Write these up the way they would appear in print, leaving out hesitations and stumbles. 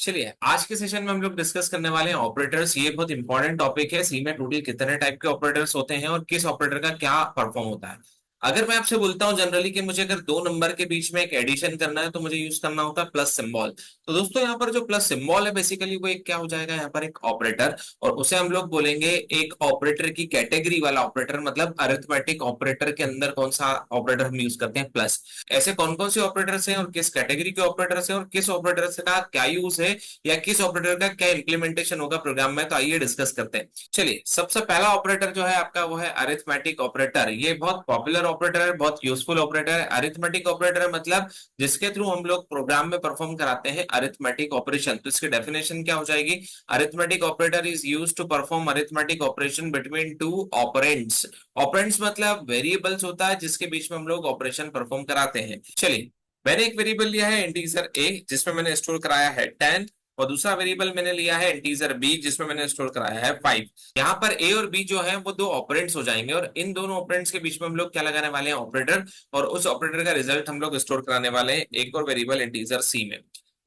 चलिए आज के सेशन में हम लोग डिस्कस करने वाले हैं ऑपरेटर्स। ये बहुत इंपॉर्टेंट टॉपिक है। सी में टोटल कितने टाइप के ऑपरेटर्स होते हैं और किस ऑपरेटर का क्या परफॉर्म होता है। अगर मैं आपसे बोलता हूं जनरली कि मुझे अगर दो नंबर के बीच में एक एडिशन करना है तो मुझे यूज करना होता है प्लस सिंबल। तो दोस्तों यहाँ पर जो प्लस सिंबल है बेसिकली वो एक क्या हो जाएगा, यहाँ पर एक ऑपरेटर, और उसे हम लोग बोलेंगे एक ऑपरेटर की कैटेगरी वाला ऑपरेटर। मतलब अरिथमेटिक ऑपरेटर के अंदर कौन सा ऑपरेटर हम यूज करते हैं, प्लस। ऐसे कौन कौन से ऑपरेटर्स हैं और किस कैटेगरी के ऑपरेटर्स हैं और किस ऑपरेटर का क्या यूज है या किस ऑपरेटर का क्या इंप्लीमेंटेशन होगा प्रोग्राम में, तो आइए डिस्कस करते हैं। चलिए सबसे पहला ऑपरेटर जो है आपका वो है अरिथमेटिक ऑपरेटर। ये बहुत पॉपुलर ऑपरेटर है, बहुत यूजफुल ऑपरेटर है। अरिथमेटिक ऑपरेटर मतलब जिसके थ्रू हम लोग प्रोग्राम में परफॉर्म कराते हैं अरिथमेटिक ऑपरेशन। तो इसकी डेफिनेशन क्या हो जाएगी, arithmetic operator is used to perform arithmetic operation between two operands. Operands मतलब वेरिएबल्स होता है जिसके बीच में हम लोग ऑपरेशन परफॉर्म कराते हैं। चलिए मैंने एक वेरिएबल लिया है इंटीजर ए जिसमें मैंने स्टोर कराया है 10, और दूसरा वेरिएबल मैंने लिया है इंटीजर बी जिसमें मैंने स्टोर कराया है 5। यहाँ पर ए और बी जो है वो दो ऑपरेंड्स हो जाएंगे और इन दोनों ऑपरेंड्स के बीच में हम लोग क्या लगाने वाले हैं, ऑपरेटर। और उस ऑपरेटर का रिजल्ट हम लोग स्टोर कराने वाले हैं एक और वेरिएबल इंटीजर सी में।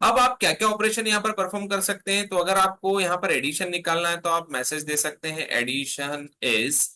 अब आप क्या क्या ऑपरेशन यहाँ पर परफॉर्म कर सकते हैं, तो अगर आपको यहाँ पर एडिशन निकालना है तो आप मैसेज दे सकते हैं एडिशन इज,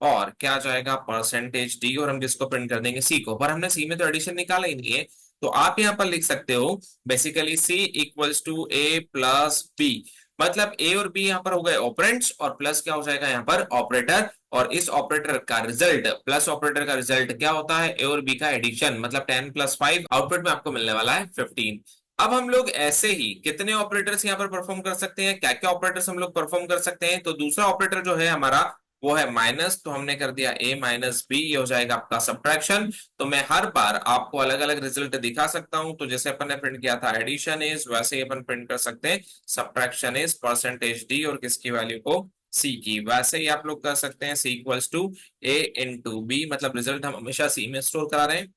और क्या जाएगा परसेंटेज डी, और हम किसको प्रिंट कर देंगे, सी को। पर हमने सी में तो एडिशन निकाला ही नहीं है, तो आप यहाँ पर लिख सकते हो basically C equals to A plus B. मतलब ए और बी यहाँ पर हो गए ऑपरेंड्स और प्लस क्या हो जाएगा यहाँ पर ऑपरेटर। और इस ऑपरेटर का रिजल्ट, प्लस ऑपरेटर का रिजल्ट क्या होता है, ए और बी का एडिशन। मतलब 10 प्लस 5 आउटपुट में आपको मिलने वाला है 15। अब हम लोग ऐसे ही कितने ऑपरेटर्स यहाँ पर परफॉर्म कर सकते हैं, क्या क्या ऑपरेटर्स हम लोग परफॉर्म कर सकते हैं। तो दूसरा ऑपरेटर जो है हमारा वो है माइनस, तो हमने कर दिया ए माइनस बी, ये हो जाएगा आपका सब्ट्रैक्शन। तो मैं हर बार आपको अलग अलग रिजल्ट दिखा सकता हूं। तो जैसे अपन ने प्रिंट किया था एडिशन इज, वैसे ही अपन प्रिंट कर सकते हैं सब्ट्रैक्शन इज परसेंटेज डी, और किसकी वैल्यू को, सी की। वैसे ही आप लोग कर सकते हैं C equals to A into B, मतलब रिजल्ट हम हमेशा सी में स्टोर करा रहे हैं।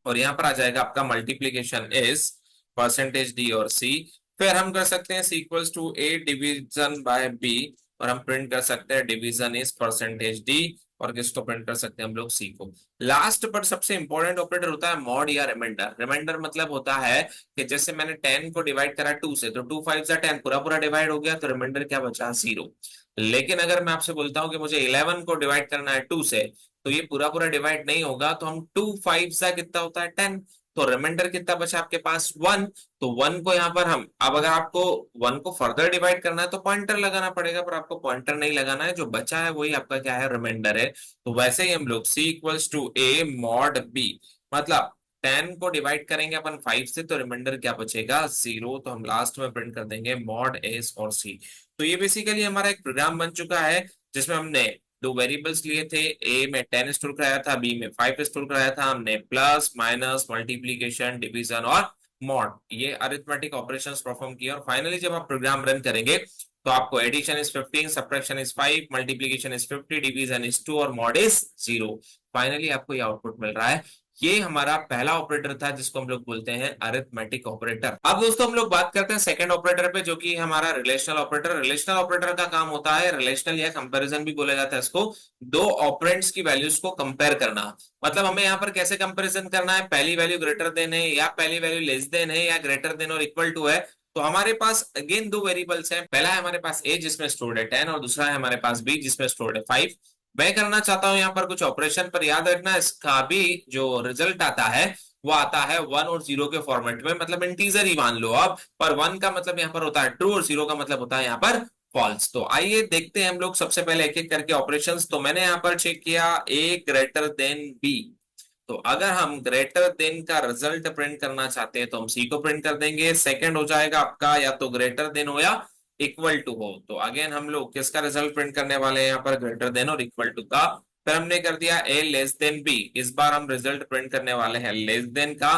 और यहाँ पर आ जाएगा आपका मल्टीप्लीकेशन इज परसेंटेज डी और सी। फिर हम कर सकते हैं C equals to A division by B, और हम प्रिंट कर सकते हैं डिवीजन इज परसेंटेज डी, और किसको प्रिंट कर सकते हैं हम लोग, सी को। लास्ट पर सबसे इंपॉर्टेंट ऑपरेटर होता है मॉड या रिमाइंडर। रिमाइंडर मतलब होता है कि जैसे मैंने 10 को डिवाइड करा 2 से, तो 2 5 10 पूरा पूरा डिवाइड हो गया, तो रिमाइंडर क्या बचा, 0। लेकिन अगर मैं आपसे बोलता हूं कि मुझे 11 को डिवाइड करना है 2 से, तो ये पूरा पूरा डिवाइड नहीं होगा, तो हम 2 5 सा कितना होता है 10, तो रिमाइंडर कितना बचा आपके पास 1। तो 1 को यहाँ पर हम, अब अगर आपको 1 को फर्दर डिवाइड करना है तो पॉइंटर लगाना पड़ेगा, पर आपको पॉइंटर नहीं लगाना है, जो बचा है वही आपका क्या है, रिमाइंडर है। तो वैसे ही हम लोग C equals to A mod B, मतलब 10 को डिवाइड करेंगे अपन 5 से, तो रिमाइंडर क्या बचेगा, 0। तो हम लास्ट में प्रिंट कर देंगे मॉड एस और सी। तो ये बेसिकली हमारा एक प्रोग्राम बन चुका है जिसमें हमने दो वेरिएबल्स लिए थे, ए में 10 स्टोर कराया था, बी में 5 स्टोर कराया था। हमने प्लस माइनस मल्टीप्लीकेशन डिवीजन और मॉड, ये अरिथमेटिक ऑपरेशंस परफॉर्म किए। और फाइनली जब आप प्रोग्राम रन करेंगे तो आपको addition is 15, subtraction is 5, multiplication is 50, division is 2 और मॉड इज 0। फाइनली आपको ये आउटपुट मिल रहा है। ये हमारा पहला ऑपरेटर था जिसको हम लोग बोलते हैं अरिथमेटिक ऑपरेटर। अब दोस्तों हम लोग बात करते हैं सेकंड ऑपरेटर पे, जो कि हमारा रिलेशनल ऑपरेटर। रिलेशनल ऑपरेटर का काम होता है, रिलेशनल या कंपैरिजन भी बोला जाता है इसको, दो ऑपरेंड्स की वैल्यूज को कंपेयर करना। मतलब हमें यहाँ पर कैसे कंपैरिजन करना है, पहली वैल्यू ग्रेटर देन है या पहली वैल्यू लेस देन है या ग्रेटर देन और इक्वल टू है। तो हमारे पास अगेन दो वेरिएबल्स हैं, पहला है हमारे पास ए जिसमें स्टोर्ड है 10, और दूसरा है हमारे पास बी जिसमें स्टोर्ड है 5। मैं करना चाहता हूं यहाँ पर कुछ ऑपरेशन, पर याद रखना इसका भी जो रिजल्ट आता है वो आता है 1 और 0 के फॉर्मेट में। मतलब इंटीजर ही मान लो आप, पर 1 का मतलब यहाँ पर होता है ट्रू और 0 का मतलब होता है यहाँ पर फॉल्स। तो आइए देखते हैं हम लोग सबसे पहले एक एक करके ऑपरेशंस। तो मैंने यहाँ पर चेक किया ए ग्रेटर देन बी। तो अगर हम ग्रेटर देन का रिजल्ट प्रिंट करना चाहते हैं तो हम सी को प्रिंट कर देंगे। सेकंड हो जाएगा आपका या तो ग्रेटर देन हो या इक्वल टू हो। तो अगेन हम लोग किसका रिजल्ट प्रिंट करने वाले हैं, यहाँ पर ग्रेटर देन और इक्वल टू का। फिर हमने कर दिया ए लेस देन बी, इस बार हम रिजल्ट प्रिंट करने वाले हैं लेस देन का।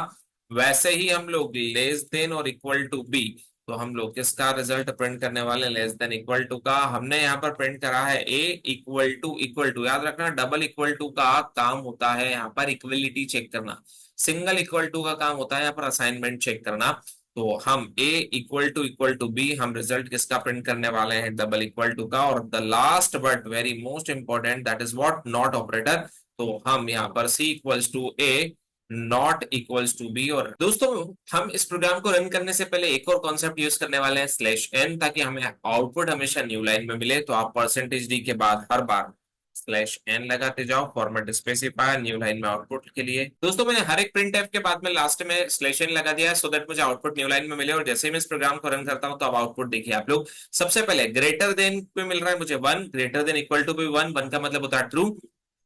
वैसे ही हम लोग लेस देन और इक्वल टू बी, तो हम लोग किसका रिजल्ट प्रिंट करने वाले हैं, लेस देन इक्वल टू का। हमने यहाँ पर प्रिंट करा है ए इक्वल टू। याद रखना डबल इक्वल टू का काम होता है यहाँ पर इक्वलिटी चेक करना, सिंगल इक्वल टू का काम होता है यहाँ पर असाइनमेंट चेक करना। तो हम ए इक्वल टू बी, हम रिजल्ट किसका प्रिंट करने वाले हैं, डबल इक्वल टू का। और the last but very most important that is what, not operator. तो हम यहाँ पर C equals to A not equals to B. और दोस्तों हम इस प्रोग्राम को रन करने से पहले एक और कॉन्सेप्ट यूज करने वाले हैं स्लैश एन, ताकि हमें आउटपुट हमेशा न्यू लाइन में मिले। तो आप परसेंटेज डी के बाद हर बार स्लैश एन लगाते जाओ, फॉर्मेट स्पेसिफायर न्यू लाइन में आउटपुट के लिए। दोस्तों मैंने हर एक प्रिंट एफ के बाद में लास्ट में स्लैश एन लगा दिया है, सो दैट मुझे आउटपुट न्यू लाइन में मिले। और जैसे ही मैं इस प्रोग्राम को रन करता हूं तो अब आउटपुट देखिए आप लोग। सबसे पहले ग्रेटर देन पे मिल रहा है मुझे one, greater than equal to भी वन, वन का मतलब होता है ट्रू।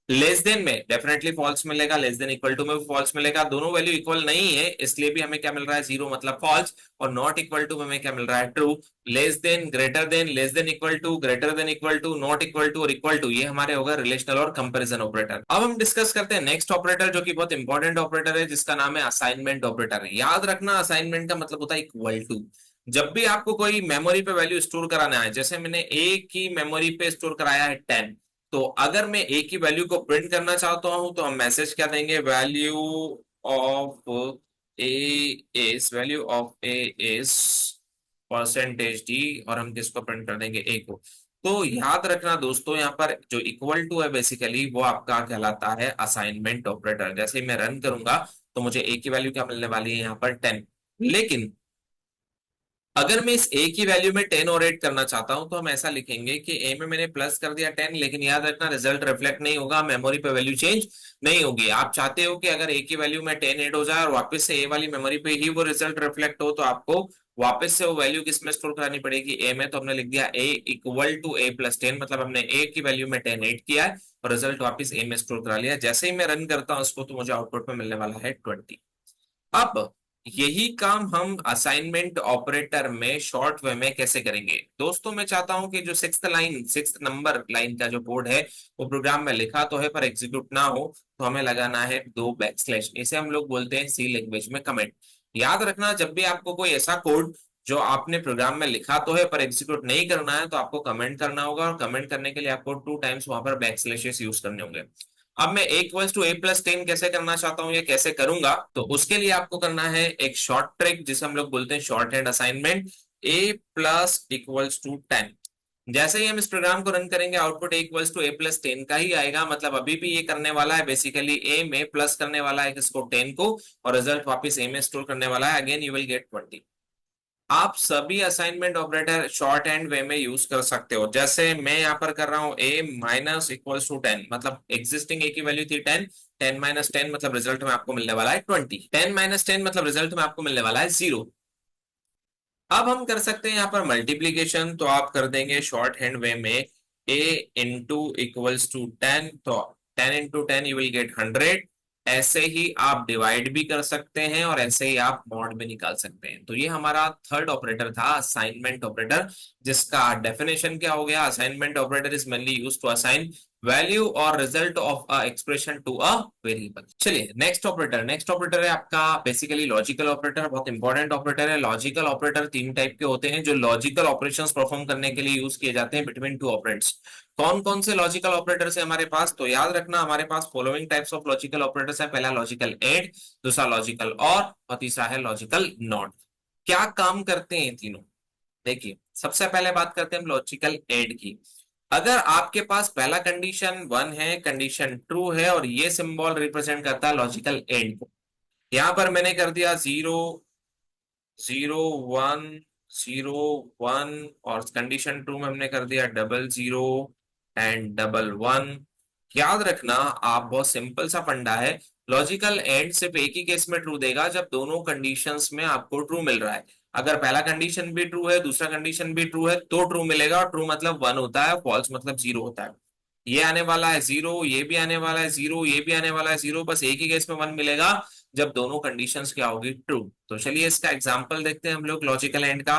लेस देन में डेफिनेटली फॉल्स मिलेगा, लेस देन इक्वल टू में भी फॉल्स मिलेगा। दोनों वैल्यू इक्वल नहीं है इसलिए भी हमें क्या मिल रहा है, जीरो मतलब फॉल्स। और नॉट इक्वल टू में हमें क्या मिल रहा है, true. Less than, greater than, less than equal to, greater than equal to, not equal to और इक्वल टू, ये हमारे होगा रिलेशनल और कंपैरिजन ऑपरेटर। अब हम डिस्कस करते हैं नेक्स्ट ऑपरेटर, जो कि बहुत इंपॉर्टेंट ऑपरेटर है, जिसका नाम है असाइनमेंट ऑपरेटर। याद रखना असाइनमेंट का मतलब होता है इक्वल टू। जब भी आपको कोई मेमोरी पे वैल्यू स्टोर कराना है, जैसे मैंने ए की मेमोरी पे स्टोर कराया है 10, तो अगर मैं ए की वैल्यू को प्रिंट करना चाहता हूं तो हम मैसेज क्या देंगे, value of A is, value of A is percentage D, और हम किसको प्रिंट कर देंगे, ए को। तो याद रखना दोस्तों, यहाँ पर जो इक्वल टू है बेसिकली वो आपका कहलाता है असाइनमेंट ऑपरेटर। जैसे ही मैं रन करूंगा तो मुझे ए की वैल्यू क्या मिलने वाली है, यहाँ पर 10। लेकिन अगर मैं इस a की वैल्यू में 10 और 8 करना चाहता हूं तो हम ऐसा लिखेंगे कि a में मैंने प्लस कर दिया 10, लेकिन याद रखना रिजल्ट रिफ्लेक्ट नहीं होगा, मेमोरी पे वैल्यू चेंज नहीं होगी। आप चाहते हो कि अगर a की वैल्यू में 10 ऐड हो जाए और वापस से a वाली मेमोरी पे ही वो रिजल्ट रिफ्लेक्ट हो, तो आपको वापस से वो वैल्यू किस में स्टोर करानी पड़ेगी, a में। तो हमने लिख दिया a इक्वल टू a प्लस 10, मतलब हमने a की वैल्यू में 10 ऐड किया है और रिजल्ट वापस a में स्टोर करा लिया। जैसे ही मैं रन करता हूं इसको तो मुझे आउटपुट में मिलने वाला है 20। अब यही काम हम असाइनमेंट ऑपरेटर में शॉर्ट वे में कैसे करेंगे। दोस्तों मैं चाहता हूं कि जो सिक्स्थ नंबर लाइन का जो कोड है वो प्रोग्राम में लिखा तो है पर एग्जीक्यूट ना हो, तो हमें लगाना है दो बैकस्लैश। इसे हम लोग बोलते हैं सी लैंग्वेज में कमेंट। याद रखना जब भी आपको कोई ऐसा कोड जो आपने प्रोग्राम में लिखा तो है पर एग्जीक्यूट नहीं करना है, तो आपको कमेंट करना होगा, और कमेंट करने के लिए आपको 2 टाइम्स वहां पर बैकस्लैशेस यूज करने होंगे। अब मैं a equals to A plus 10 कैसे करना चाहता हूं या कैसे करूंगा, तो उसके लिए आपको करना है एक शॉर्ट ट्रिक जिसे हम लोग बोलते हैं shorthand assignment. a plus equals to 10, जैसे ही हम इस प्रोग्राम को रन करेंगे output a equals to A plus 10 का ही आएगा। मतलब अभी भी ये करने वाला है बेसिकली a में प्लस करने वाला है किसको, 10 को, और रिजल्ट वापस a में स्टोर करने वाला है। Again you will get 20। आप सभी असाइनमेंट ऑपरेटर शॉर्ट हैंड वे में यूज कर सकते हो। जैसे मैं यहाँ पर कर रहा हूँ a माइनस इक्वल्स टू 10, मतलब एग्जिस्टिंग a की वैल्यू थी 10, 10 माइनस 10 मतलब रिजल्ट में आपको मिलने वाला है 20, 10 माइनस 10 मतलब रिजल्ट में आपको मिलने वाला है 0। अब हम कर सकते हैं यहाँ पर मल्टीप्लीकेशन, तो आप कर देंगे शॉर्ट हैंड वे में a इंटू इक्वल्स टू 10, तो 10 इंटू 10 यू विल गेट 100। ऐसे ही आप डिवाइड भी कर सकते हैं और ऐसे ही आप मॉड भी निकाल सकते हैं। तो ये हमारा थर्ड ऑपरेटर था असाइनमेंट ऑपरेटर, जिसका डेफिनेशन क्या हो गया, assignment operator is mainly used to assign value और result of a expression to a variable. चलिए नेक्स्ट ऑपरेटर है आपका बेसिकली लॉजिकल ऑपरेटर। बहुत इंपॉर्टेंट ऑपरेटर है। लॉजिकल ऑपरेटर तीन टाइप के होते हैं जो लॉजिकल ऑपरेशंस परफॉर्म करने के लिए यूज किए जाते हैं बिटवीन टू ऑपरेंड्स। कौन कौन से लॉजिकल ऑपरेटर्स है हमारे पास, तो याद रखना हमारे पास following types of logical operators है। पहला लॉजिकल एड, दूसरा लॉजिकल और तीसरा है लॉजिकल नॉट। क्या काम करते हैं तीनों, देखिए सबसे पहले बात करते हैं हम लॉजिकल एड की। अगर आपके पास पहला कंडीशन 1 है, कंडीशन ट्रू है, और ये सिंबल रिप्रेजेंट करता है लॉजिकल एंड को। यहां पर मैंने कर दिया 0 0 1 0 1, और कंडीशन ट्रू में हमने कर दिया डबल 0 एंड डबल 1। याद रखना आप, बहुत सिंपल सा फंडा है, लॉजिकल एंड सिर्फ एक ही केस में ट्रू देगा जब दोनों कंडीशंस में आपको ट्रू मिल रहा है। अगर पहला कंडीशन भी ट्रू है दूसरा कंडीशन भी ट्रू है तो ट्रू मिलेगा, और ट्रू मतलब 1 होता है, फॉल्स मतलब 0 होता है। ये आने वाला है 0, ये भी आने वाला है 0, ये भी आने वाला है 0, बस एक ही केस में 1 मिलेगा जब दोनों कंडीशंस क्या होगी, ट्रू। तो चलिए इसका एग्जांपल देखते हैं हम लोग लॉजिकल एंड का।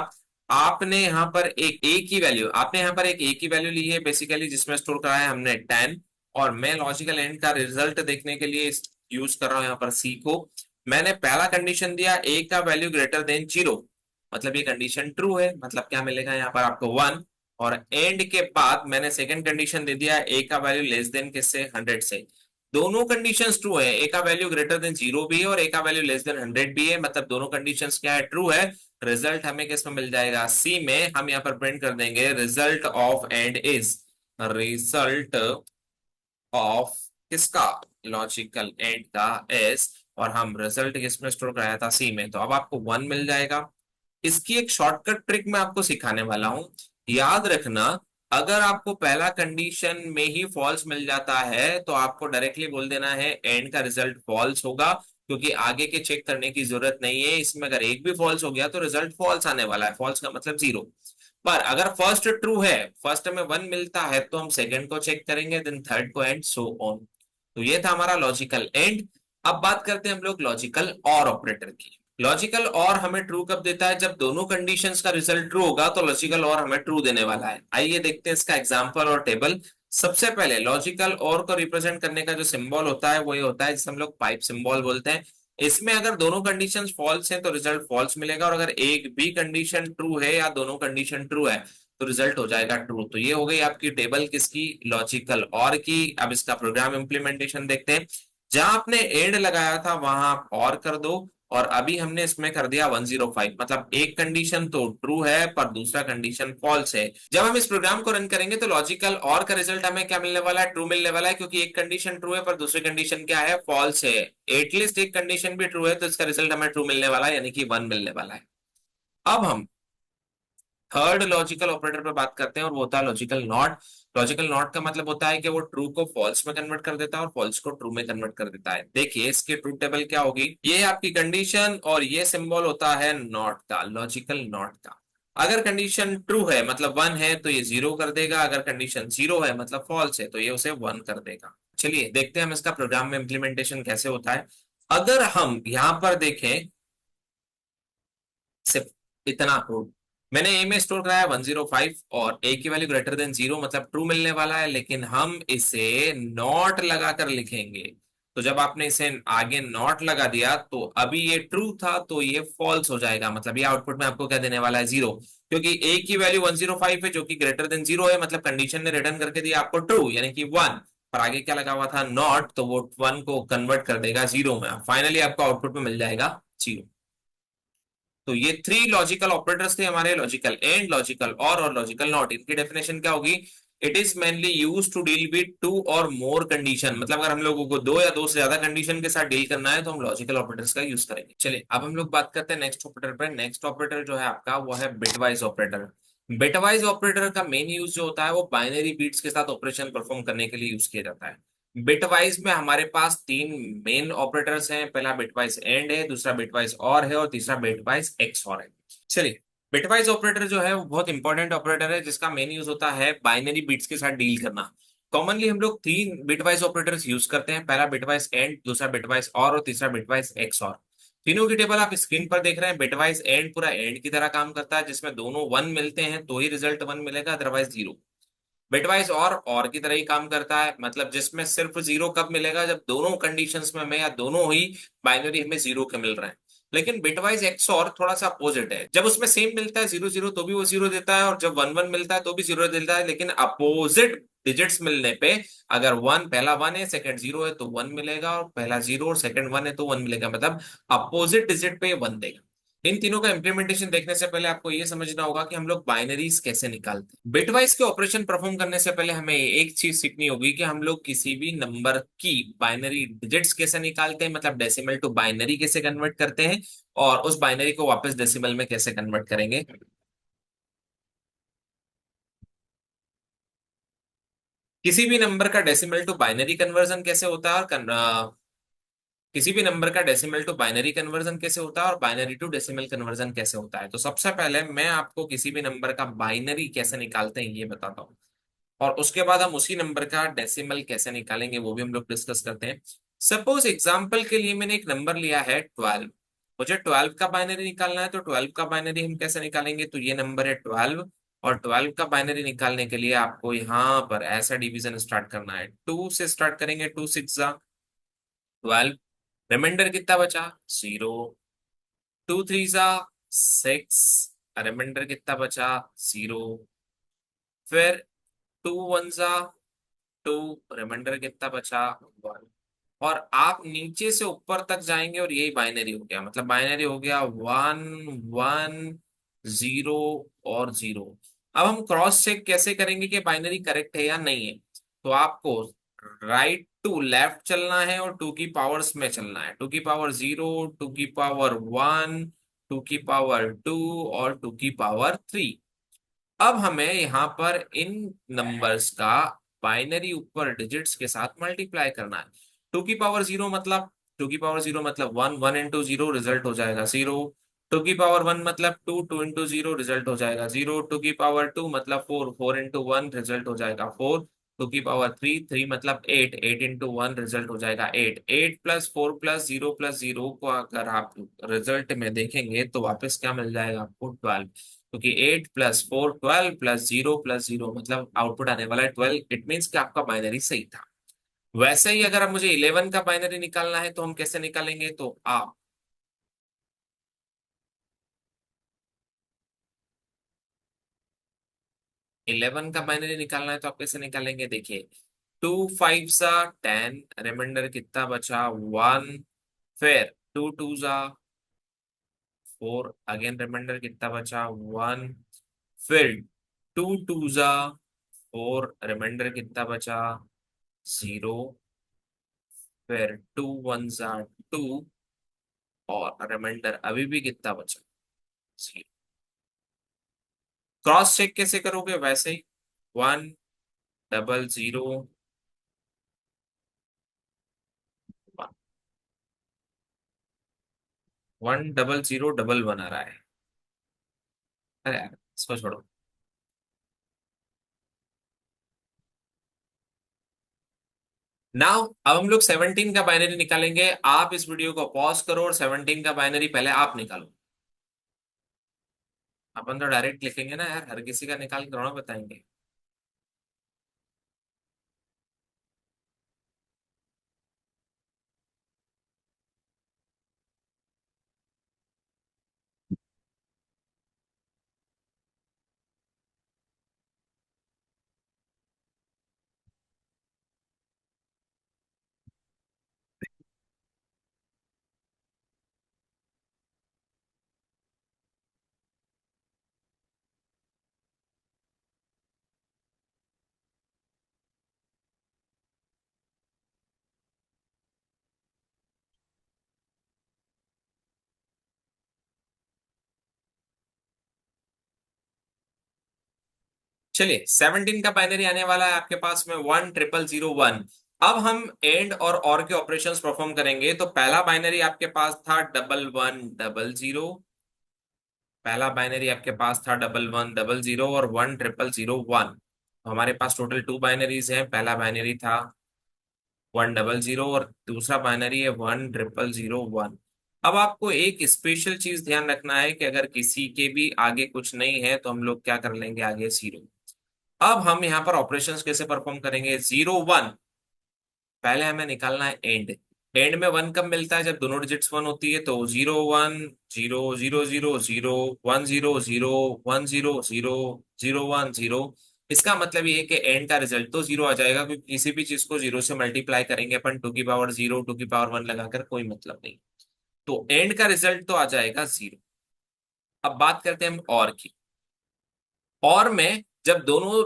आपने यहाँ पर एक ए की वैल्यू, आपने यहाँ पर एक ए की वैल्यू ली है बेसिकली जिसमें स्टोर कराया है हमने 10, और मैं लॉजिकल एंड का रिजल्ट देखने के लिए यूज कर रहा हूं यहाँ पर सी को। मैंने पहला कंडीशन दिया ए का वैल्यू ग्रेटर देन 0, मतलब ये कंडीशन ट्रू है, मतलब क्या मिलेगा यहाँ पर आपको 1। और एंड के बाद मैंने सेकंड कंडीशन दे दिया ए का वैल्यू लेस देन किससे, 100 से। दोनों कंडीशंस ट्रू है, ए का वैल्यू ग्रेटर देन 0 भी है और ए का वैल्यू लेस देन 100 भी है, मतलब दोनों कंडीशंस क्या है, ट्रू है। रिजल्ट हमें किस में मिल जाएगा, सी में। हम यहाँ पर प्रिंट कर देंगे result of and is, result of किसका, लॉजिकल एंड का एस। और हम रिजल्ट किसमें स्टोर कराया था, सी में, तो अब आपको 1 मिल जाएगा। इसकी एक शॉर्टकट ट्रिक मैं आपको सिखाने वाला हूं। याद रखना, अगर आपको पहला कंडीशन में ही फॉल्स मिल जाता है तो आपको डायरेक्टली बोल देना है एंड का रिजल्ट फॉल्स होगा, क्योंकि आगे के चेक करने की जरूरत नहीं है। इसमें अगर एक भी फॉल्स हो गया तो रिजल्ट फॉल्स आने वाला है, फॉल्स का मतलब 0। पर अगर फर्स्ट ट्रू है, फर्स्ट में 1 मिलता है, तो हम सेकंड को चेक करेंगे, देन थर्ड को, एंड सो ऑन। तो ये था हमारा लॉजिकल एंड। अब बात करते हैं हम लोग लॉजिकल और ऑपरेटर की। लॉजिकल और हमें ट्रू कब देता है, जब दोनों कंडीशंस का रिजल्ट ट्रू होगा तो लॉजिकल और हमें ट्रू देने वाला है। आइए देखते हैं इसका एग्जांपल और टेबल। सबसे पहले लॉजिकल और को रिप्रेजेंट करने का जो सिंबल होता है वो ये होता है, जिसे हम लोग पाइप सिंबल बोलते हैं। इसमें अगर दोनों कंडीशंस फॉल्स हैं तो रिजल्ट फॉल्स मिलेगा, और अगर एक भी कंडीशन ट्रू है या दोनों कंडीशन ट्रू है तो रिजल्ट हो जाएगा ट्रू। तो ये हो गई आपकी टेबल किसकी, लॉजिकल और की। अब इसका प्रोग्राम इंप्लीमेंटेशन देखते हैं। जहां आपने एंड लगाया था वहां आप और कर दो, और अभी हमने इसमें कर दिया 105, मतलब एक कंडीशन तो ट्रू है पर दूसरा कंडीशन फॉल्स है। जब हम इस प्रोग्राम को रन करेंगे तो लॉजिकल और का रिजल्ट हमें क्या मिलने वाला है, ट्रू मिलने वाला है, क्योंकि एक कंडीशन ट्रू है पर दूसरी कंडीशन क्या है, फॉल्स है। एटलीस्ट एक कंडीशन भी ट्रू है तो इसका रिजल्ट हमें ट्रू मिलने वाला है, यानी कि 1 मिलने वाला है। अब हम थर्ड लॉजिकल ऑपरेटर पर बात करते हैं, और वो होता है लॉजिकल नॉट। लॉजिकल नॉट का मतलब होता है कि वो ट्रू को फॉल्स में कन्वर्ट कर देता है और फॉल्स को ट्रू में कन्वर्ट कर देता है। देखिए इसकी ट्रूथ टेबल क्या होगी, ये आपकी कंडीशन और ये सिंबल होता है नॉट का, लॉजिकल नॉट का। अगर कंडीशन ट्रू है मतलब 1 है तो ये 0 कर देगा, अगर कंडीशन 0 है मतलब फॉल्स है तो ये उसे 1 कर देगा। चलिए देखते हैं हम इसका प्रोग्राम में इम्प्लीमेंटेशन कैसे होता है। अगर हम यहां पर देखें, सिर्फ इतना कोड मैंने ए में स्टोर कराया 105, और ए की वैल्यू ग्रेटर देन 0 मतलब ट्रू मिलने वाला है, लेकिन हम इसे नॉट लगाकर लिखेंगे। तो जब आपने इसे आगे नॉट लगा दिया तो अभी ये ट्रू था तो ये फॉल्स हो जाएगा, मतलब ये आउटपुट में आपको क्या देने वाला है, 0। क्योंकि ए की वैल्यू 105 है जो कि ग्रेटर देन 0 है, मतलब कंडीशन ने रिटर्न करके दिया आपको ट्रू यानी कि 1। पर आगे क्या लगा हुआ था, नॉट, तो वो 1 को कन्वर्ट कर देगा 0 में। फाइनली आपको आउटपुट में मिल जाएगा 0। तो ये 3 लॉजिकल ऑपरेटर्स थे हमारे, logical and, logical or logical not. इनकी डेफिनेशन क्या होगी, it is mainly use to deal with 2 or more condition, मतलब अगर हम लोगों को 2 या 2 से ज्यादा कंडीशन के साथ डील करना है तो हम लॉजिकल ऑपरेटर्स का यूज करेंगे। चलिए अब हम लोग बात करते हैं नेक्स्ट ऑपरेटर पर। नेक्स्ट ऑपरेटर जो है आपका वो है बिटवाइज ऑपरेटर। बिटवाइज ऑपरेटर का मेन यूज जो होता है वो बाइनरी बीट्स के साथ ऑपरेशन परफॉर्म करने के लिए यूज किया जाता है। बिटवाइज में हमारे पास 3 मेन ऑपरेटर्स हैं, पहला बिटवाइज एंड है, दूसरा बिटवाइज और है, और तीसरा बिटवाइज एक्स और है। चलिए, बिटवाइज ऑपरेटर जो है वो बहुत इंपॉर्टेंट ऑपरेटर है, जिसका मेन यूज होता है बाइनरी बिट्स के साथ डील करना। कॉमनली हम लोग 3 बिटवाइज ऑपरेटर्स यूज करते हैं, पहला बिटवाइज एंड, दूसरा बिटवाइज और तीसरा बिटवाइज एक्स और। तीनों की टेबल आप स्क्रीन पर देख रहे हैं। बिटवाइज एंड पूरा एंड की तरह काम करता है, जिसमें दोनों 1 मिलते हैं तो ही रिजल्ट 1 मिलेगा, अदरवाइज 0। बिटवाइज और की तरह ही काम करता है, मतलब जिसमें सिर्फ 0 कब मिलेगा, जब दोनों कंडीशंस में हमें या दोनों ही बाइनरी हमें 0 के मिल रहे हैं। लेकिन बिटवाइज एक्स और थोड़ा सा अपोजिट है, जब उसमें सेम मिलता है 0 0 तो भी वो 0 देता है, और जब 1 1 मिलता है तो भी 0 देता है, लेकिन अपोजिट डिजिट्स मिलने पे, अगर पहला 1 है सेकंड 0 है तो 1 मिलेगा, और पहला 0 और सेकंड 1 है तो 1 मिलेगा, मतलब अपोजिट डिजिट पे 1 देगा। इन तीनों का इंप्लीमेंटेशन देखने से पहले आपको यह समझना होगा कि हम लोग बाइनरीज कैसे निकालते हैं। बिटवाइज के ऑपरेशन परफॉर्म करने से पहले हमें एक चीज सीखनी होगी कि हम लोग किसी भी नंबर की बाइनरी डिजिट्स कैसे निकालते हैं, मतलब डेसिमल टू बाइनरी कैसे कन्वर्ट करते हैं, और उस बाइनरी को वापस डेसिमल में कैसे कन्वर्ट करेंगे। किसी भी नंबर का डेसिमल टू बाइनरी कन्वर्जन कैसे होता है, और किसी भी नंबर का डेसिमल टू बाइनरी कन्वर्जन कैसे होता है, और बाइनरी टू डेसिमल कन्वर्जन कैसे होता है। तो सबसे पहले मैं आपको किसी भी नंबर का बाइनरी कैसे निकालते हैं ये बताता हूँ, और उसके बाद हम उसी नंबर का डेसिमल कैसे निकालेंगे वो भी हम लोग डिस्कस करते हैं। सपोज एग्जांपल के लिए मैंने एक नंबर लिया है 12। मुझे 12 का बाइनरी निकालना है, तो 12 का बाइनरी हम कैसे निकालेंगे, तो ये नंबर है 12, और 12 का बाइनरी निकालने के लिए आपको यहाँ पर ऐसा डिवीजन स्टार्ट करना है, 2 से स्टार्ट करेंगे, 2 6 12। रिमाइंडर कितना बचा, 0। 2 3 6, रिमाइंडर कितना बचा, 0। फिर 2 1 2, रिमाइंडर कितना बचा, 1। और आप नीचे से ऊपर तक जाएंगे और यही बाइनरी हो गया, मतलब बाइनरी हो गया 1 1 0 और 0। अब हम क्रॉस चेक कैसे करेंगे कि बाइनरी करेक्ट है या नहीं है, तो आपको राइट टू लेफ्ट चलना है और टू की पावर्स में चलना है, टू की पावर 0, टू की पावर 1, टू की पावर 2 और टू की पावर 3। अब हमें यहाँ पर इन नंबर्स का बाइनरी ऊपर डिजिट्स के साथ मल्टीप्लाई करना है। टू की पावर 0 मतलब, टू की पावर 0 मतलब 1, 1 इंटू 0 रिजल्ट हो जाएगा 0। टू की पावर 1 मतलब 2, 2 इंटू 0 रिजल्ट हो जाएगा 0। टू की पावर 2 मतलब 4, 4 इंटू 1 रिजल्ट हो जाएगा 4। टू की पावर 3, 3 मतलब 8, 8 इंटू 1 रिजल्ट हो जाएगा 8। 8 प्लस 4 प्लस 0 को अगर आप रिजल्ट में देखेंगे तो वापस क्या मिल जाएगा आपको, 12। क्योंकि 8 प्लस 4 12 प्लस 0 मतलब आउटपुट आने वाला है 12। इट मीन्स कि आपका बाइनरी सही था। वैसे ही अगर अब मुझे 11 का बाइनरी निकालना है तो हम कैसे निकालेंगे, तो आप 11 का बाइनरी निकालना है तो आप कैसे निकालेंगे, देखिए। 2 5 सा 10, रिमाइंडर कितना बचा 1। फिर 2 2 सा 4, अगेन रिमाइंडर कितना बचा 1। फिर 2 2 सा 4, रिमाइंडर कितना बचा 0। फिर 2 1 सा 2 और रिमाइंडर अभी भी कितना बचा 0। क्रॉस चेक कैसे करोगे, वैसे ही 1 0 0 1, 1 0 0 1 आ रहा है। अरे यार इसको छोड़ो। नाउ अब हम लोग 17 का बाइनरी निकालेंगे। आप इस वीडियो को पॉज करो और 17 का बाइनरी पहले आप निकालो। अपन तो डायरेक्ट लिखेंगे ना यार, हर किसी का निकाल के थोड़ा बताएंगे। चलिए 17 का बाइनरी आने वाला है आपके पास में 1 0 0 0 1। अब हम एंड और के ऑपरेशंस परफॉर्म करेंगे। तो पहला बाइनरी आपके पास था 11 1 0 0। पहला बाइनरी आपके पास था 11 1 0 0 और 1 0 0 0 1। हमारे पास टोटल 2 बाइनरीज हैं। पहला बाइनरी था 1 0 0 और दूसरा बाइनरी है 1 0 0 0 1। अब आपको एक स्पेशल चीज ध्यान रखना है कि अगर किसी के भी आगे कुछ नहीं है तो हम लोग क्या कर लेंगे आगे 0। अब हम यहाँ पर ऑपरेशंस कैसे परफॉर्म करेंगे, 0 1 पहले हमें निकालना है एंड। एंड में 1 कब मिलता है, जब दोनों डिजिट्स 1 होती है। तो 0 1 0 0 0 0 1 0 0 1 0 0 1 0। इसका मतलब ये है कि एंड का रिजल्ट तो 0 आ जाएगा, क्योंकि किसी भी चीज को 0 से मल्टीप्लाई करेंगे अपन, टू की पावर 0 टू की पावर 1 लगाकर कोई मतलब नहीं। तो एंड का रिजल्ट तो आ जाएगा 0। अब बात करते हैं हम और की। और में जब दोनों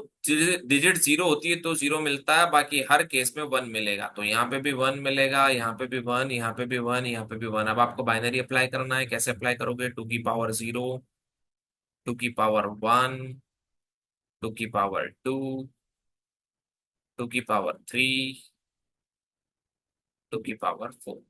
डिजिट 0 होती है तो 0 मिलता है, बाकी हर केस में 1 मिलेगा। तो यहाँ पे भी 1 मिलेगा, यहाँ पे भी 1, यहाँ पे भी 1, यहाँ पे भी 1। अब आपको बाइनरी अप्लाई करना है। कैसे अप्लाई करोगे, टू की पावर 0, टू की पावर 1, टू की पावर 2, टू की पावर 3, टू की पावर 4।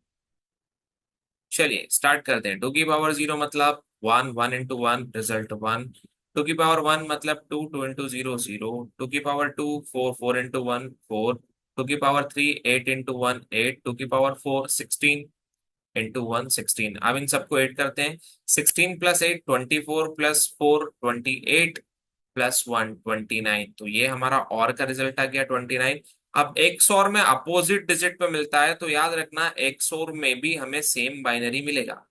चलिए स्टार्ट करते हैं। टू की पावर 0 मतलब 1, 1 इंटू 1 रिजल्ट 1। टू की पावर 1 मतलब 2, 2 इंटू 0 0। टू की पावर 2 4, 4 इंटू 1 4। टू की पावर 3 8 इंटू 1 8। टू की पावर 4 16 इंटू 1 16। अब इन सबको ऐड करते हैं। 16 प्लस 8 24 प्लस 4 28 प्लस 1 29। तो ये हमारा और का रिजल्ट आ गया 29। अब एक्स और में अपोजिट डिजिट पे मिलता है तो याद रखना एक्स और में भी हमें सेम बाइनरी मिलेगा।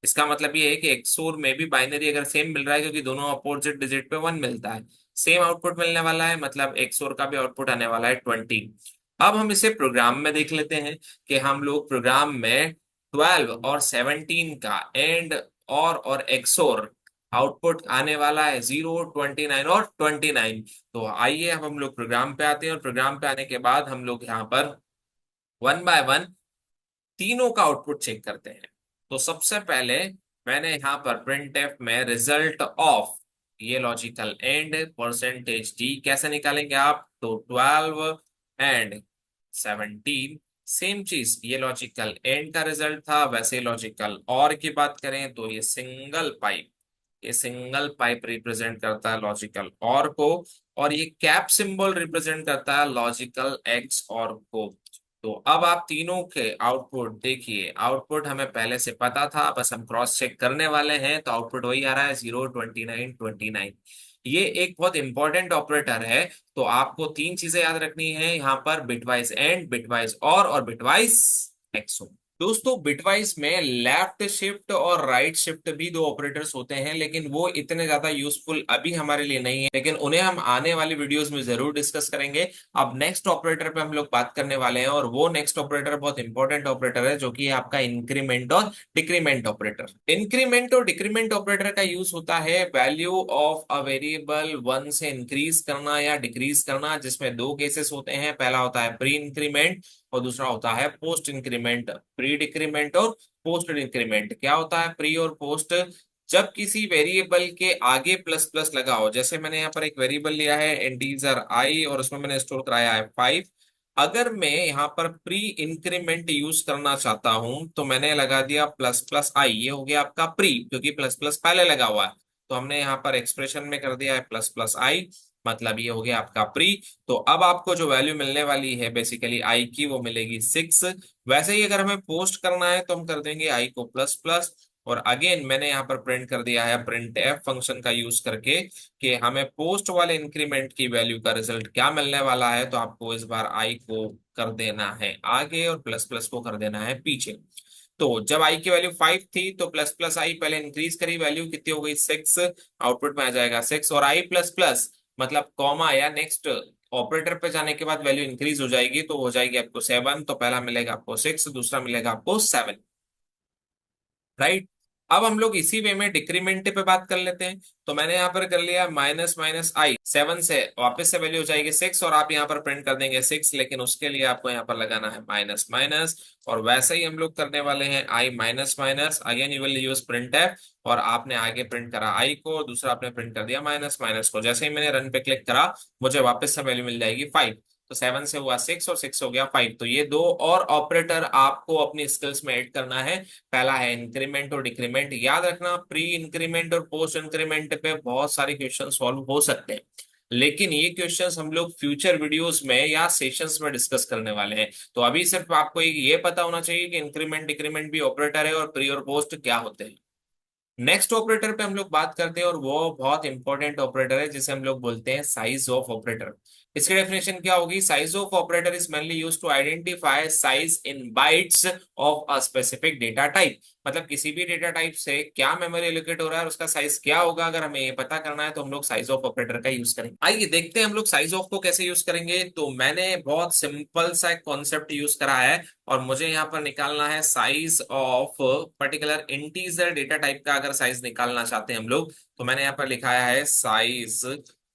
इसका मतलब ये है कि एक्स और में भी बाइनरी अगर सेम मिल रहा है, क्योंकि दोनों अपोजिट डिजिट पे 1 मिलता है, सेम आउटपुट मिलने वाला है, मतलब एक्स और का भी आउटपुट आने वाला है 20। अब हम इसे प्रोग्राम में देख लेते हैं कि हम लोग प्रोग्राम में 12 और 17 का एंड और एक्सोर आउटपुट आने वाला है 0 29 और 29। तो आइए अब हम लोग प्रोग्राम पे आते हैं और प्रोग्राम पे आने के बाद हम लोग यहाँ पर वन बाय वन तीनों का आउटपुट चेक करते हैं। तो सबसे पहले मैंने यहाँ पर प्रिंट एफ में रिजल्ट ऑफ ये लॉजिकल एंड परसेंटेज डी कैसे निकालेंगे आप, तो 12 एंड 17, सेम चीज ये लॉजिकल एंड का रिजल्ट था, वैसे लॉजिकल और की बात करें तो ये सिंगल पाइप रिप्रेजेंट करता है लॉजिकल और को, और ये कैप सिंबल रिप्रेजेंट करता है लॉजिकल एक्स और को। तो अब आप तीनों के आउटपुट देखिए, आउटपुट हमें पहले से पता था, बस हम क्रॉस चेक करने वाले हैं, तो आउटपुट वही आ रहा है 0, 29, 29। ये एक बहुत इंपॉर्टेंट ऑपरेटर है। तो आपको तीन चीजें याद रखनी है यहाँ पर, बिटवाइज एंड, बिटवाइज और बिटवाइज एक्सो। दोस्तों बिटवाइज में लेफ्ट शिफ्ट और राइट शिफ्ट भी दो ऑपरेटर्स होते हैं, लेकिन वो इतने ज्यादा यूजफुल अभी हमारे लिए नहीं है, लेकिन उन्हें हम आने वाली वीडियोस में जरूर डिस्कस करेंगे। अब नेक्स्ट ऑपरेटर पे हम लोग बात करने वाले हैं, और वो नेक्स्ट ऑपरेटर बहुत इंपॉर्टेंट ऑपरेटर है, जो कि है आपका इंक्रीमेंट और डिक्रीमेंट ऑपरेटर। इंक्रीमेंट और डिक्रीमेंट ऑपरेटर का यूज होता है value of a variable one से इंक्रीज करना या डिक्रीज करना, जिसमें दो केसेस होते हैं। पहला होता है प्री इंक्रीमेंट और दूसरा होता है पोस्ट इंक्रीमेंट। प्री डिक्रीमेंट और पोस्ट इंक्रीमेंट क्या होता है? प्री और पोस्ट, जब किसी वेरिएबल के आगे प्लस प्लस लगा हो, जैसे मैंने यहाँ पर एक वेरिएबल लिया है इंटीजर आई और उसमें मैंने स्टोर कराया है 5। अगर मैं यहाँ पर प्री इंक्रीमेंट यूज करना चाहता हूं तो मैंने लगा दिया प्लस प्लस आई, ये हो गया आपका प्री, क्योंकि प्लस प्लस पहले लगा हुआ है। तो हमने यहाँ पर एक्सप्रेशन में कर दिया है प्लस प्लस आई, मतलब ये हो गया आपका प्री। तो अब आपको जो वैल्यू मिलने वाली है बेसिकली आई की, वो मिलेगी 6। वैसे ही अगर हमें पोस्ट करना है तो हम कर देंगे आई को प्लस प्लस, और अगेन मैंने यहाँ पर प्रिंट कर दिया है प्रिंट एफ फंक्शन का यूज करके कि हमें पोस्ट वाले इंक्रीमेंट की वैल्यू का रिजल्ट क्या मिलने वाला है। तो आपको इस बार आई को कर देना है आगे और प्लस प्लस को कर देना है पीछे। तो जब आई की वैल्यू 5 थी तो प्लस प्लस आई पहले इंक्रीज करी, वैल्यू कितनी हो गई 6, आउटपुट में आ जाएगा 6। और आई प्लस प्लस मतलब कॉमा या नेक्स्ट ऑपरेटर पे जाने के बाद वैल्यू इंक्रीज हो जाएगी, तो हो जाएगी आपको 7। तो पहला मिलेगा आपको 6, दूसरा मिलेगा आपको 7, राइट। अब हम लोग इसी वे में डिक्रीमेंट पे बात कर लेते हैं। तो मैंने यहाँ पर कर लिया माइनस माइनस आई, 7 से वापस से वैल्यू हो जाएगी 6, और आप यहाँ पर प्रिंट कर देंगे 6, लेकिन उसके लिए आपको यहाँ पर लगाना है माइनस माइनस। और वैसे ही हम लोग करने वाले हैं I minus minus, again you will use printf, और आपने आगे प्रिंट करा आई को, दूसरा आपने प्रिंट कर दिया माइनस माइनस को। जैसे ही मैंने रन पे क्लिक करा मुझे वापस से वैल्यू मिल जाएगी 5। तो 7 से हुआ 6 और 6 हो गया 5। तो ये दो और ऑपरेटर आपको अपनी स्किल्स में ऐड करना है। पहला है इंक्रीमेंट और डिक्रीमेंट। याद रखना प्री इंक्रीमेंट और पोस्ट इंक्रीमेंट पे बहुत सारे क्वेश्चन सॉल्व हो सकते हैं, लेकिन ये क्वेश्चंस हम लोग फ्यूचर वीडियोस में या सेशंस में डिस्कस करने वाले हैं। तो अभी सिर्फ आपको ये पता होना चाहिए कि इंक्रीमेंट डिक्रीमेंट भी ऑपरेटर है और प्री और पोस्ट क्या होते हैं। नेक्स्ट ऑपरेटर पे हम लोग बात करते हैं, और वो बहुत इंपॉर्टेंट ऑपरेटर है जिसे हम लोग बोलते हैं साइज ऑफ ऑपरेटर। इसकी डेफिनेशन क्या होगी? Size of operator is mainly used to identify size in bytes of a specific data type. मतलब किसी भी डेटा टाइप से क्या मेमोरी एलोकेट हो रहा है और उसका साइज क्या होगा, अगर हमें ये पता करना है तो हम लोग साइज ऑफ ऑपरेटर का यूज करेंगे। आइए देखते हैं हम लोग साइज ऑफ को कैसे यूज करेंगे। तो मैंने बहुत सिंपल सा एक कॉन्सेप्ट यूज करा है, और मुझे यहाँ पर निकालना है size of particular integer data type का। अगर साइज निकालना चाहते हैं हम लोग, तो मैंने यहाँ पर लिखाया है size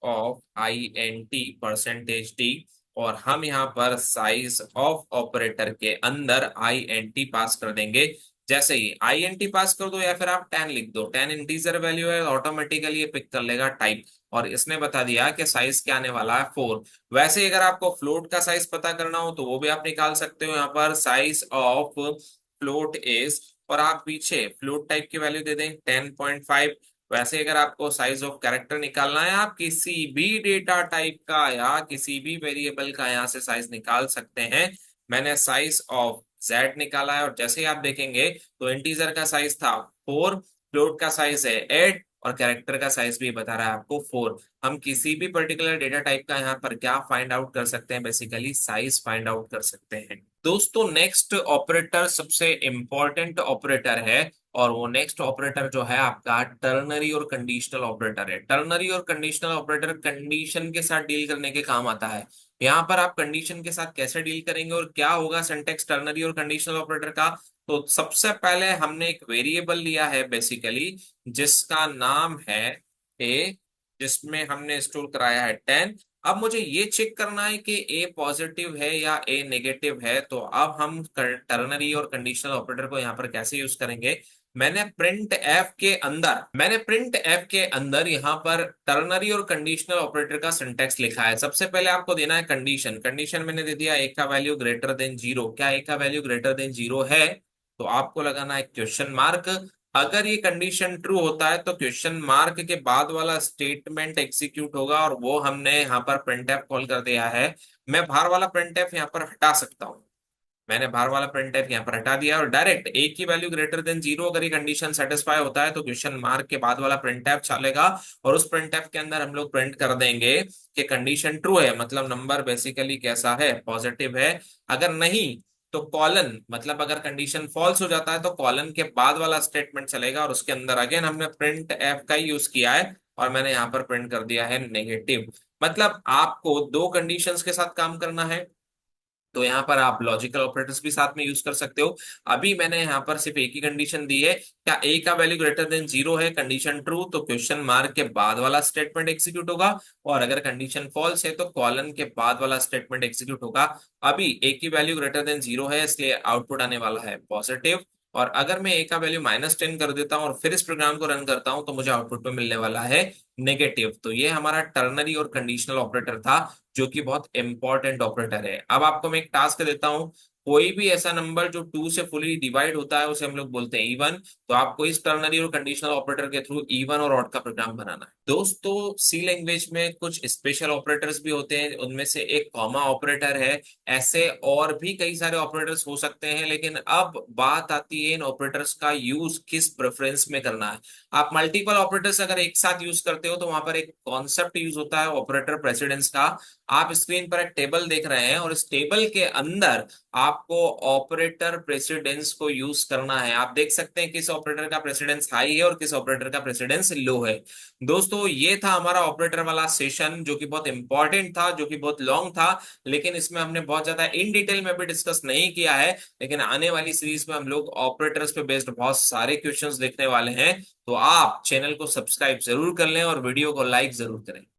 of I N T percentage T, और हम यहाँ पर साइज ऑफ ऑपरेटर के अंदर आई एन टी पास कर देंगे। जैसे ही आई एन टी पास कर दो या फिर आप 10 लिख दो, 10 इंटीजर वैल्यू है, ऑटोमेटिकली ये पिक कर लेगा टाइप। और इसने बता दिया कि साइज क्या आने वाला है 4। वैसे ही अगर आपको फ्लोट का साइज पता करना हो तो वो भी आप निकाल सकते हो। यहाँ पर साइज ऑफ फ्लोट इज, और आप पीछे फ्लोट टाइप की वैल्यू दे दें 10.5। वैसे ही अगर आपको साइज ऑफ कैरेक्टर निकालना है, आप किसी भी डेटा टाइप का या किसी भी वेरिएबल का यहाँ से साइज निकाल सकते हैं। मैंने साइज ऑफ जेड निकाला है, और जैसे ही आप देखेंगे तो इंटीजर का साइज था 4, फ्लोट का साइज है 8, और कैरेक्टर का साइज भी बता रहा है आपको 4। हम किसी भी पर्टिकुलर डेटा टाइप का यहाँ पर क्या फाइंड आउट कर सकते हैं? बेसिकली साइज फाइंड आउट कर सकते हैं। दोस्तों नेक्स्ट ऑपरेटर सबसे इंपॉर्टेंट ऑपरेटर है, और वो नेक्स्ट ऑपरेटर जो है आपका टर्नरी और कंडीशनल ऑपरेटर है। टर्नरी और कंडीशनल ऑपरेटर कंडीशन के साथ डील करने के काम आता है। यहाँ पर आप कंडीशन के साथ कैसे डील करेंगे और क्या होगा सिंटेक्स टर्नरी और कंडीशनल ऑपरेटर का? तो सबसे पहले हमने एक वेरिएबल लिया है बेसिकली, जिसका नाम है ए, जिसमें हमने स्टोर कराया है 10। अब मुझे ये चेक करना है कि ए पॉजिटिव है या ए नेगेटिव है, तो अब हम टर्नरी और कंडीशनल ऑपरेटर को यहाँ पर कैसे यूज करेंगे। मैंने प्रिंट एफ के अंदर यहाँ पर टर्नरी और कंडीशनल ऑपरेटर का सिंटेक्स लिखा है। सबसे पहले आपको देना है कंडीशन। कंडीशन मैंने दे दिया ए का वैल्यू ग्रेटर देन जीरो। क्या ए का वैल्यू ग्रेटर देन जीरो है, तो आपको लगाना है क्वेश्चन मार्क। अगर ये कंडीशन ट्रू होता है तो क्वेश्चन मार्क के बाद वाला स्टेटमेंट एग्जीक्यूट होगा, और वो हमने यहाँ पर प्रिंटफ कॉल कर दिया है। मैं बाहर वाला प्रिंटफ यहाँ पर हटा सकता हूँ। मैंने बाहर वाला प्रिंटफ यहाँ पर हटा दिया और डायरेक्ट ए की वैल्यू ग्रेटर देन जीरो अगर ये कंडीशन सेटिस्फाई होता है तो क्वेश्चन मार्क के बाद वाला प्रिंटफ चलेगा, और उस प्रिंटफ के अंदर हम लोग प्रिंट कर देंगे कि कंडीशन ट्रू है, मतलब नंबर बेसिकली कैसा है, पॉजिटिव है। अगर नहीं तो कॉलन, मतलब अगर कंडीशन फॉल्स हो जाता है तो कॉलन के बाद वाला स्टेटमेंट चलेगा, और उसके अंदर अगेन हमने प्रिंट एफ का ही यूज किया है और मैंने यहाँ पर प्रिंट कर दिया है नेगेटिव। मतलब आपको दो कंडीशंस के साथ काम करना है, तो यहाँ पर आप लॉजिकल ऑपरेटर्स भी साथ में यूज कर सकते हो। अभी मैंने यहाँ पर सिर्फ एक ही कंडीशन दी है, क्या ए का वैल्यू ग्रेटर देन जीरो है, कंडीशन ट्रू, तो क्वेश्चन मार्क के बाद वाला स्टेटमेंट एग्जीक्यूट होगा, और अगर कंडीशन फॉल्स है तो कॉलन के बाद वाला स्टेटमेंट एग्जीक्यूट होगा। अभी ए की वैल्यू ग्रेटर देन जीरो है, इसलिए आउटपुट आने वाला है पॉजिटिव। और अगर मैं ए का वैल्यू -10 कर देता हूँ और फिर इस प्रोग्राम को रन करता हूँ तो मुझे आउटपुट में मिलने वाला है नेगेटिव। तो ये हमारा टर्नरी और कंडीशनल ऑपरेटर था, जो कि बहुत इंपॉर्टेंट ऑपरेटर है। अब आपको मैं एक टास्क देता हूं, कोई भी ऐसा नंबर जो टू से फुली डिवाइड होता है उसे हम लोग बोलते हैं इवन। तो आपको इस टर्नरी और कंडीशनल ऑपरेटर के थ्रू इवन और ऑड का प्रोग्राम बनाना है। दोस्तों, सी लैंग्वेज में कुछ स्पेशल ऑपरेटर्स भी होते हैं, उनमें से एक कॉमा ऑपरेटर है। ऐसे और भी कई सारे ऑपरेटर्स हो सकते हैं, लेकिन अब बात आती है इन ऑपरेटर्स का यूज किस प्रेफरेंस में करना है। आप मल्टीपल ऑपरेटर्स अगर एक साथ यूज करते हो तो वहां पर एक कॉन्सेप्ट यूज होता है ऑपरेटर प्रेसिडेंस का। आप स्क्रीन पर एक टेबल देख रहे हैं और इस टेबल के अंदर आपको ऑपरेटर प्रेसिडेंस को यूज करना है। आप देख सकते हैं किस ऑपरेटर का प्रेसिडेंस हाई है और किस ऑपरेटर का प्रेसिडेंस लो है। दोस्तों, ये था हमारा ऑपरेटर वाला सेशन, जो कि बहुत इंपॉर्टेंट था, जो कि बहुत लॉन्ग था, लेकिन इसमें हमने बहुत ज्यादा इन डिटेल में भी डिस्कस नहीं किया है। लेकिन आने वाली सीरीज में हम लोग ऑपरेटर्स पे बेस्ड बहुत सारे क्वेश्चंस देखने वाले हैं। तो आप चैनल को सब्सक्राइब जरूर कर लें और वीडियो को लाइक जरूर करें।